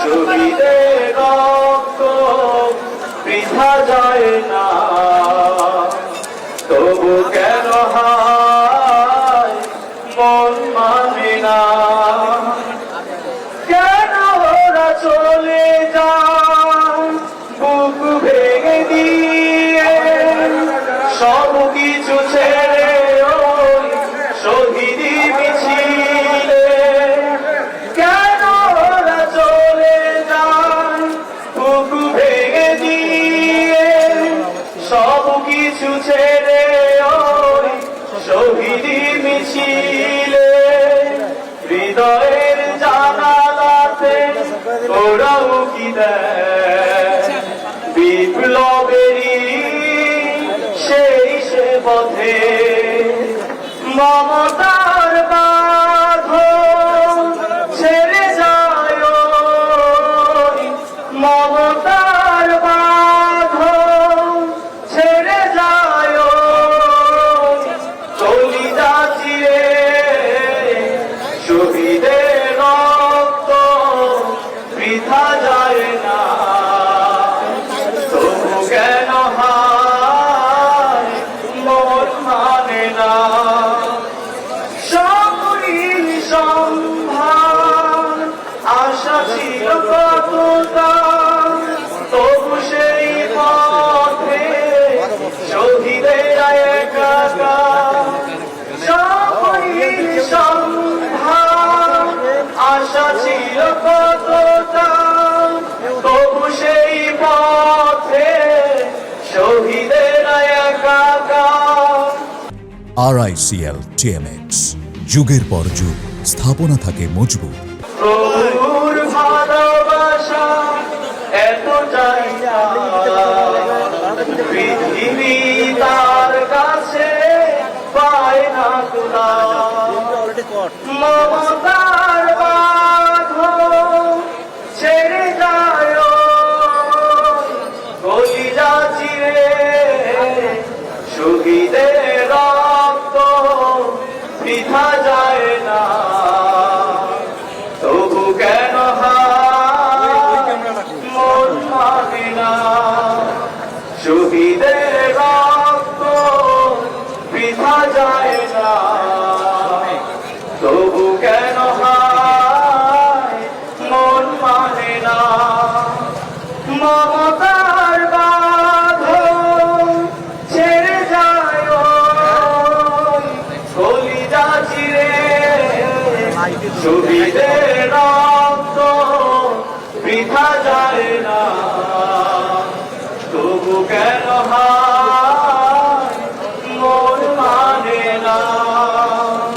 শহীদের রক্ত বৃথা যায় না, তবু কেন হায় মন মানে না? কেন ওরা চলে যায় বুক ভেঙে দিয়ে, সব কিছু ছেড়ে ওই শহীদি মিছিলে? কেন ওরা চলে যায় বুক ভেঙে দিয়ে, সব কিছু ছেড়ে ওই শহীদি মিছিলে? হৃদয়ের জানালাতে ওরাও কি দেয় বিপ্লবেরই সেই সে পথে? মমতার বাঁধন ছেড়ে যায়, মমতার বাঁধন ছেড়ে যায়, কলিজা চিরে শহীদের রক্ত বৃথা যায় না, তবু কেন হায় মন মানে না? সকলের সম্ভার আশা ছিল কতটা, তবু সেই পথে শহীদেরা একাকার। সকলের সম্ভার আশা ছিল কতটা, তবু সেই পথে শহীদেরা একাকার। RICL TMX, যুগের পর যুগ স্থাপনা থাকে মজবুত। প্রভুর ভালোবাসা এতটাই পৃথিবী তার কাছে পায় না খোদা। মমতার বাঁধন ছেড়ে যায়, কলিজা চিরে শহীদের রক্ত বৃথা যায় না, তবু কেন হায় মন মানে না? শহীদের রক্ত বৃথা যায় না, তবু কেন হায় মন মানে না? মমতার বাঁধন ছেড়ে যায়, কলিজা চিরে শহীদের